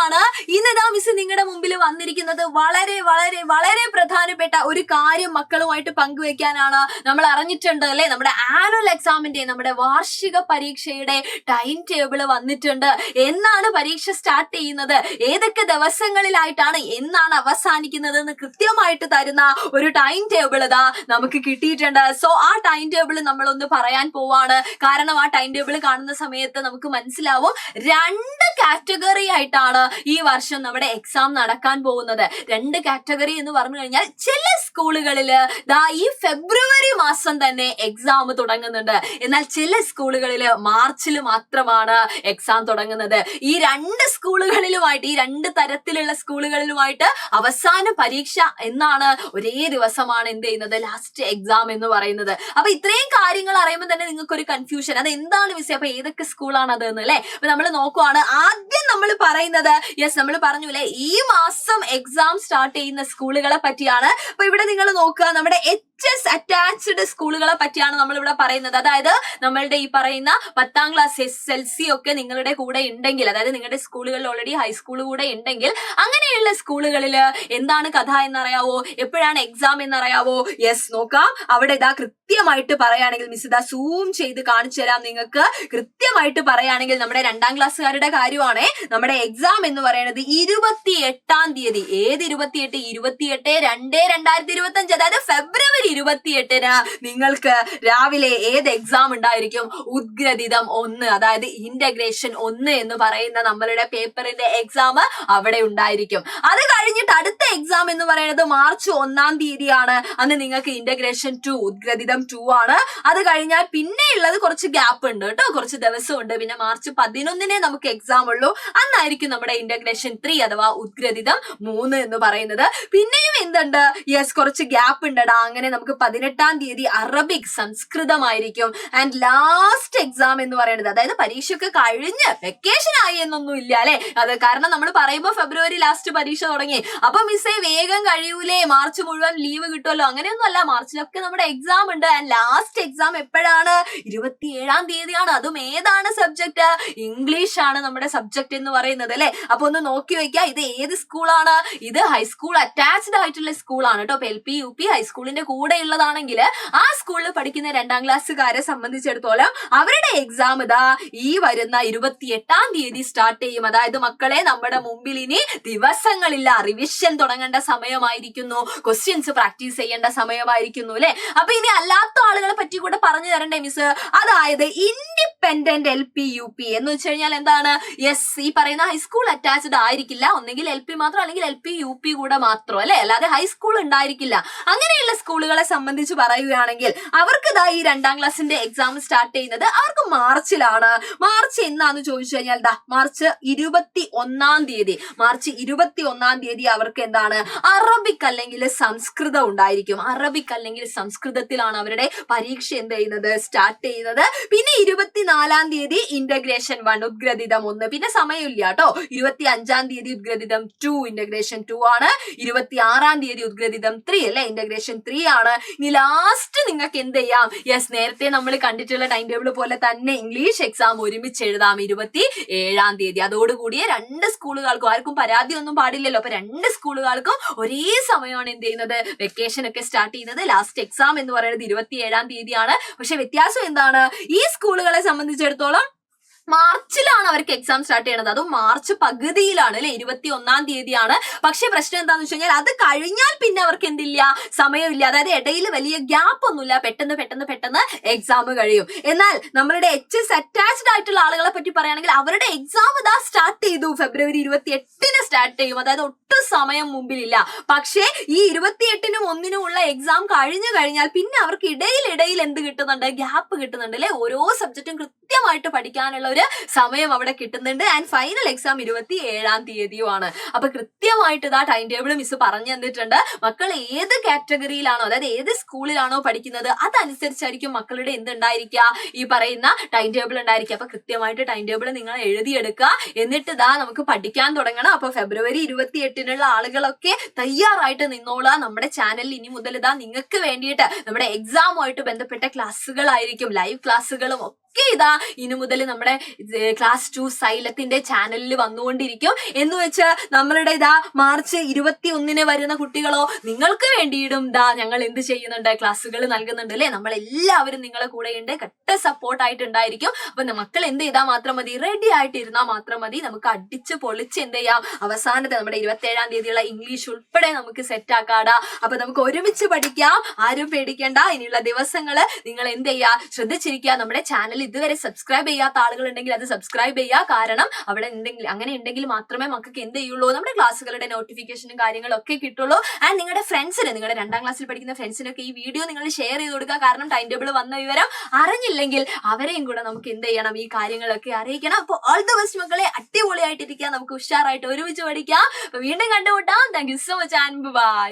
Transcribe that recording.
ആണ്. ഇന്നിതാ മിസ് നിങ്ങളുടെ മുമ്പിൽ വന്നിരിക്കുന്നത് വളരെ വളരെ വളരെ പ്രധാനപ്പെട്ട ഒരു കാര്യം മക്കളുമായിട്ട് പങ്കുവെക്കാനാണ്. നമ്മൾ അറിഞ്ഞിട്ടുണ്ട് അല്ലെ, നമ്മുടെ ആനുവൽ എക്സാമിന്റെ, നമ്മുടെ വാർഷിക പരീക്ഷയുടെ ടൈം ടേബിൾ വന്നിട്ടുണ്ട്. എന്നാണ് പരീക്ഷ സ്റ്റാർട്ട് ചെയ്യുന്നത്, ഏതൊക്കെ ദിവസങ്ങളിലായിട്ടാണ്, എന്നാണ് അവസാനിക്കുന്നത് എന്ന് കൃത്യമായിട്ട് തരുന്ന ഒരു ടൈം ടേബിൾ ഇതാ നമുക്ക് കിട്ടിയിട്ടുണ്ട്. സോ ആ ടൈം ടേബിൾ നമ്മളൊന്ന് പറയാൻ പോവാണ്. കാരണം ആ ടൈം ടേബിൾ കാണുന്ന സമയത്ത് നമുക്ക് മനസ്സിലാവും രണ്ട് കാറ്റഗറി ആയിട്ടാണ് ഈ വർഷം നമ്മുടെ എക്സാം നടക്കാൻ പോകുന്നത്. രണ്ട് കാറ്റഗറി എന്ന് പറഞ്ഞു കഴിഞ്ഞാൽ ചില സ്കൂളുകളില് ദാ ഈ ഫെബ്രുവരി മാസം തന്നെ എക്സാം തുടങ്ങുന്നുണ്ട്. എന്നാൽ ചില സ്കൂളുകളില് മാർച്ചിൽ മാത്രമാണ് എക്സാം തുടങ്ങുന്നത്. ഈ രണ്ട് സ്കൂളുകളിലുമായിട്ട്, ഈ രണ്ട് തരത്തിലുള്ള സ്കൂളുകളിലുമായിട്ട് അവസാന പരീക്ഷ എന്നാണ്, ഒരേ ദിവസമാണ് എന്ത് ചെയ്യുന്നത്, ലാസ്റ്റ് എക്സാം എന്ന് പറയുന്നത്. അപ്പൊ ഇത്രയും കാര്യങ്ങൾ അറിയുമ്പോൾ തന്നെ നിങ്ങൾക്ക് ഒരു കൺഫ്യൂഷൻ, അത് എന്താണ് മിസ്സേ, അപ്പൊ ഏതൊക്കെ സ്കൂളാണ് അത് എന്ന് അല്ലെ. അപ്പൊ നമ്മൾ നോക്കുവാണ്. ആദ്യം നമ്മൾ പറയുന്നത്, യെസ് നമ്മൾ പറഞ്ഞു അല്ലെ, ഈ മാസം എക്സാം സ്റ്റാർട്ട് ചെയ്യുന്ന സ്കൂളുകളെ പറ്റിയാണ്. അപ്പൊ ഇവിടെ നിങ്ങൾ നോക്കുക, നമ്മുടെ HS അറ്റാച്ച്ഡ് സ്കൂളുകളെ പറ്റിയാണ് നമ്മൾ ഇവിടെ പറയുന്നത്. അതായത് നമ്മളുടെ ഈ പറയുന്ന 10ാം ക്ലാസ് SSLC ഒക്കെ നിങ്ങളുടെ കൂടെ ഉണ്ടെങ്കിൽ, അതായത് നിങ്ങളുടെ സ്കൂളുകളിൽ ഓൾറെഡി ഹൈസ്കൂൾ കൂടെ ഉണ്ടെങ്കിൽ, അങ്ങനെയുള്ള സ്കൂളുകളിൽ എന്താണ് കഥ എന്നറിയാവോ, എപ്പോഴാണ് എക്സാം എന്നറിയാവോ? യെസ് നോക്കാം. അവിടെ ഇതാ കൃത്യമായിട്ട് പറയുകയാണെങ്കിൽ, മിസ് ഇതാ സൂം ചെയ്ത് കാണിച്ചു തരാം നിങ്ങൾക്ക്. കൃത്യമായിട്ട് പറയുകയാണെങ്കിൽ നമ്മുടെ 2ാം ക്ലാസ്സുകാരുടെ കാര്യമാണ്. നമ്മുടെ എക്സാം എന്ന് പറയുന്നത് 28ാം തീയതി. ഏത് 28? 28/2/2025, അതായത് ഫെബ്രുവരി 28-ന് നിങ്ങൾക്ക് രാവിലെ ഏത് എക്സാം ഉണ്ടായിരിക്കും? ഉദ്ഗ്രഥിതം 1, അതായത് ഇന്റഗ്രേഷൻ 1 എന്ന് പറയുന്ന നമ്മളുടെ പേപ്പറിന്റെ എക്സാം അവിടെ ഉണ്ടായിരിക്കും. അത് കഴിഞ്ഞിട്ട് അടുത്ത എക്സാം എന്ന് പറയുന്നത് മാർച്ച് 1-ാം തീയതിയാണ്. അന്ന് നിങ്ങൾക്ക് ഇന്റഗ്രേഷൻ 2, ഉദ്ഗ്രഥിതം 2 ആണ്. അത് കഴിഞ്ഞാൽ പിന്നെ ഉള്ളത് കുറച്ച് ഗ്യാപ്പ് ഉണ്ട് കേട്ടോ, കുറച്ച് ദിവസമുണ്ട്. പിന്നെ മാർച്ച് 11-നെ നമുക്ക് എക്സാം ഉള്ളൂ. അന്നായിരിക്കും നമ്മുടെ ഇന്റഗ്രേഷൻ 3 അഥവാ ഉദ്ഗ്രഥിതം 3 എന്ന് പറയുന്നത്. പിന്നെയും എന്തുണ്ട്? യെസ് കുറച്ച് ഗ്യാപ്പ് ഉണ്ടടാ. അങ്ങനെ നമുക്ക് 18-ാം തീയതി അറബിക്, സംസ്കൃതമായിരിക്കും. ആൻഡ് ലാസ്റ്റ് എക്സാം എന്ന് പറയുന്നത്, അതായത് പരീക്ഷയൊക്കെ കഴിഞ്ഞ് വെക്കേഷൻ ആയി എന്നൊന്നും ഇല്ല അല്ലെ. അത് കാരണം നമ്മൾ പറയുമ്പോൾ ഫെബ്രുവരി ലാസ്റ്റ് പരീക്ഷ തുടങ്ങി. അപ്പൊ മിസ്സേ വേഗം കഴിയൂലേ, മാർച്ച് മുഴുവൻ ലീവ് കിട്ടുമല്ലോ? അങ്ങനെയൊന്നും അല്ല, മാർച്ചിലൊക്കെ നമ്മുടെ എക്സാം ഉണ്ട്. ആൻഡ് ലാസ്റ്റ് എക്സാം എപ്പോഴാണ്? 27-ാം തീയതിയാണ്. അതും ഏതാണ് സബ്ജക്ട്? ഇംഗ്ലീഷ് ആണ് നമ്മുടെ സബ്ജക്ട് എന്ന് പറയുന്നത് അല്ലെ. അപ്പൊ ഒന്ന് നോക്കി വെക്കുക, ഇത് ഏത് സ്കൂളാണ്? ഇത് ഹൈസ്കൂൾ അറ്റാച്ച്ഡ് ആയിട്ടുള്ള സ്കൂളാണ് കേട്ടോ. അപ്പൊ LP UP ഹൈസ്കൂളിന്റെ കൂടെ ഉള്ളതാണെങ്കിൽ ആ സ്കൂളിൽ പഠിക്കുന്ന 2ാം ക്ലാസ്സുകാരെ സംബന്ധിച്ചിടത്തോളം അവരുടെ എക്സാം ഇതാ ഈ വരുന്ന 28-ാം തീയതി സ്റ്റാർട്ട് ചെയ്യും. അതായത് മക്കളെ, നമ്മുടെ മുമ്പിൽ ഇനി ദിവസങ്ങളില്ല, റിവിഷൻ തുടങ്ങേണ്ട സമയമായിരിക്കുന്നു, ക്വസ്റ്റ്യൻസ് പ്രാക്ടീസ് ചെയ്യേണ്ട സമയമായിരിക്കുന്നു അല്ലെ. അപ്പൊ ഇനി അല്ലാത്ത ആളുകളെ പറ്റി കൂടെ പറഞ്ഞു തരണ്ടേ മിസ്? അതായത് ഇൻഡിപെൻഡന്റ് LP UP എന്ന് വെച്ച് കഴിഞ്ഞാൽ എന്താണ്? യെസ് ഈ പറയുന്ന ഹൈസ്കൂൾ അറ്റാച്ച്ഡ് ആയിരിക്കില്ല. ഒന്നെങ്കിൽ LP മാത്രം, അല്ലെങ്കിൽ LP UP കൂടെ മാത്രം അല്ലെ, അല്ലാതെ ഹൈസ്കൂൾ ഉണ്ടായിരിക്കില്ല. അങ്ങനെയുള്ള സ്കൂളുകളെ സംബന്ധിച്ച് പറയുകയാണെങ്കിൽ അവർക്ക് ഇതാ ഈ 2ാം ക്ലാസ്സിന്റെ എക്സാം സ്റ്റാർട്ട് ചെയ്യുന്നത് അവർക്ക് മാർച്ചിലാണ്. മാർച്ച് എന്നാന്ന് ചോദിച്ചു കഴിഞ്ഞാൽ മാർച്ച് 21-ാം തീയതി. മാർച്ച് 21-ാം തീയതി അവർക്ക് എന്താണ്? അറബിക് അല്ലെങ്കിൽ സംസ്കൃതം ഉണ്ടായിരിക്കും. അറബിക് അല്ലെങ്കിൽ സംസ്കൃതത്തിലാണ് അവരുടെ പരീക്ഷ എന്ത് ചെയ്യുന്നത്, സ്റ്റാർട്ട് ചെയ്യുന്നത്. പിന്നെ 24-ാം തീയതി ഇന്റഗ്രേഷൻ 1, ഉദ്ഗ്രഥിതം 1. പിന്നെ സമയമില്ല കേട്ടോ. 25-ാം തീയതി ഉദ്ഗ്രഥിതം 2, ഇന്റഗ്രേഷൻ 2 ആണ്. 26-ാം തീയതി ഉദ്ഗ്രഥിതം 3 അല്ലെ, ഇന്റഗ്രേഷൻ 3 ആണ്. ഇനി ലാസ്റ്റ് നിങ്ങൾക്ക് എന്ത് ചെയ്യാം? യെസ് നേരത്തെ നമ്മൾ കണ്ടിട്ടുള്ള ടൈം ടേബിൾ പോലെ തന്നെ ഇംഗ്ലീഷ് എക്സാം ഒരുമിച്ച് എഴുതാം 27-ാം തീയതി. അതോടുകൂടിയ രണ്ട് സ്കൂളുകൾക്കും, ആർക്കും പരാതി ഒന്നും പാടില്ലല്ലോ. അപ്പൊ രണ്ട് സ്കൂളുകൾക്കും ഒരേ സമയമാണ് എന്ത് ചെയ്യുന്നത്, വെക്കേഷൻ ഒക്കെ സ്റ്റാർട്ട് ചെയ്യുന്നത്. ലാസ്റ്റ് എക്സാം എന്ന് പറയുന്നത് 27-ാം തീയതിയാണ്. പക്ഷെ വ്യത്യാസം എന്താണ്? ഈ സ്കൂളുകളെ സംബന്ധിച്ചിടത്തോളം മാർച്ചിലാണ് അവർക്ക് എക്സാം സ്റ്റാർട്ട് ചെയ്യണത്. അതും മാർച്ച് പകുതിയിലാണ് അല്ലെ, 21-ാം തീയതിയാണ്. പക്ഷെ പ്രശ്നം എന്താന്ന് വെച്ച് കഴിഞ്ഞാൽ അത് കഴിഞ്ഞാൽ പിന്നെ അവർക്ക് എന്തില്ല, സമയമില്ല. അതായത് ഇടയിൽ വലിയ ഗ്യാപ്പ് ഒന്നുമില്ല, പെട്ടെന്ന് പെട്ടെന്ന് പെട്ടെന്ന് എക്സാം കഴിയും. എന്നാൽ നമ്മളുടെ HS അറ്റാച്ച്ഡ് ആയിട്ടുള്ള ആളുകളെ പറ്റി പറയുകയാണെങ്കിൽ അവരുടെ എക്സാം ഇതാ സ്റ്റാർട്ട് ചെയ്തു, ഫെബ്രുവരി 28-ന് സ്റ്റാർട്ട് ചെയ്യും. അതായത് ഒട്ടും സമയം മുമ്പിലില്ല. പക്ഷേ ഈ 28-നും 1-നും ഉള്ള എക്സാം കഴിഞ്ഞു കഴിഞ്ഞാൽ പിന്നെ അവർക്ക് ഇടയിൽ എന്ത് കിട്ടുന്നുണ്ട്? ഗ്യാപ്പ് കിട്ടുന്നുണ്ട് അല്ലെ. ഓരോ സബ്ജക്റ്റും കൃത്യമായിട്ട് പഠിക്കാനുള്ള ഒരു സമയം അവിടെ കിട്ടുന്നുണ്ട്. And final exam 27-ാം തീയതിയുമാണ്. അപ്പൊ കൃത്യമായിട്ട് ഇതാ ടൈം ടേബിൾ മിസ് പറഞ്ഞു തന്നിട്ടുണ്ട്. മക്കൾ ഏത് കാറ്റഗറിയിലാണോ, അതായത് ഏത് സ്കൂളിലാണോ പഠിക്കുന്നത് അതനുസരിച്ചായിരിക്കും മക്കളുടെ എന്തുണ്ടായിരിക്കുക, ഈ പറയുന്ന ടൈം ടേബിൾ ഉണ്ടായിരിക്കുക. അപ്പൊ കൃത്യമായിട്ട് ടൈം ടേബിൾ നിങ്ങൾ എഴുതിയെടുക്കുക. എന്നിട്ട് ഇതാ നമുക്ക് പഠിക്കാൻ തുടങ്ങണം. അപ്പൊ ഫെബ്രുവരി 28-നുള്ള ആളുകളൊക്കെ തയ്യാറായിട്ട് നിന്നോളാം. നമ്മുടെ ചാനലിൽ ഇനി മുതൽ ഇതാ നിങ്ങൾക്ക് വേണ്ടിയിട്ട് നമ്മുടെ എക്സാമുമായിട്ട് ബന്ധപ്പെട്ട ക്ലാസ്സുകളായിരിക്കും, ലൈവ് ക്ലാസ്സുകളും ഒക്കെ ഇതാ ഇനി മുതൽ നമ്മുടെ ക്ലാസ് 2 സൈലത്തിന്റെ ചാനലിൽ വന്നുകൊണ്ടിരിക്കും. എന്ന് വെച്ച് നമ്മളുടെ ഇതാ മാർച്ച് 21 വരുന്ന കുട്ടികളോ നിങ്ങൾക്ക് വേണ്ടിയിടും ഞങ്ങൾ എന്ത് ചെയ്യുന്നുണ്ട്, ക്ലാസ്സുകൾ നൽകുന്നുണ്ട് അല്ലെ. നമ്മളെല്ലാവരും നിങ്ങളെ കൂടെയുണ്ട്, കട്ട സപ്പോർട്ട് ആയിട്ടുണ്ടായിരിക്കും. അപ്പൊ മക്കൾ എന്ത് ചെയ്താൽ മാത്രം മതി, റെഡി ആയിട്ട് ഇരുന്നാൽ മാത്രം മതി. നമുക്ക് അടിച്ച് പൊളിച്ച് എന്ത് ചെയ്യാം, അവസാനത്തെ നമ്മുടെ 27-ാം തീയതിയുള്ള ഇംഗ്ലീഷ് ഉൾപ്പെടെ നമുക്ക് സെറ്റ് ആക്കാടാ. അപ്പൊ നമുക്ക് ഒരുമിച്ച് പഠിക്കാം, ആരും പേടിക്കേണ്ട. ഇനിയുള്ള ദിവസങ്ങള് നിങ്ങൾ എന്ത് ചെയ്യുക, ശ്രദ്ധിച്ചിരിക്കുക. നമ്മുടെ ചാനൽ ഇതുവരെ സബ്സ്ക്രൈബ് ചെയ്യാത്ത ആളുകൾ ഉണ്ടെങ്കിൽ അത് സബ്സ്ക്രൈബ് ചെയ്യുക. കാരണം അവിടെ എന്തെങ്കിലും അങ്ങനെ ഉണ്ടെങ്കിൽ മാത്രമേ മക്കൾക്ക് എന്ത് ചെയ്യുള്ളൂ, നമ്മുടെ ക്ലാസ്സുകളുടെ നോട്ടിഫിക്കേഷനും കാര്യങ്ങളും ഒക്കെ കിട്ടുള്ളൂ. ആൻഡ് നിങ്ങളുടെ ഫ്രണ്ട്സിന്, നിങ്ങളുടെ 2ാം ക്ലാസ്സിൽ പഠിക്കുന്ന ഫ്രണ്ട്സിനൊക്കെ ഈ വീഡിയോ നിങ്ങൾ ഷെയർ ചെയ്ത് കൊടുക്കുക. കാരണം ടൈം ടേബിൾ വന്ന വിവരം അറിഞ്ഞില്ലെങ്കിൽ അവരെയും കൂടെ നമുക്ക് എന്ത് ചെയ്യണം, ഈ കാര്യങ്ങളൊക്കെ അറിയിക്കണം. അപ്പോൾ ഓൾ ദ ബെസ്റ്റ് മക്കളെ, അടിപൊളിയായിട്ടിരിക്കുക, നമുക്ക് ഉഷാറായിട്ട് ഒരുമിച്ച് പഠിക്കാം. അപ്പൊ വീണ്ടും കണ്ടുമുട്ടാം. Thank you so much and by.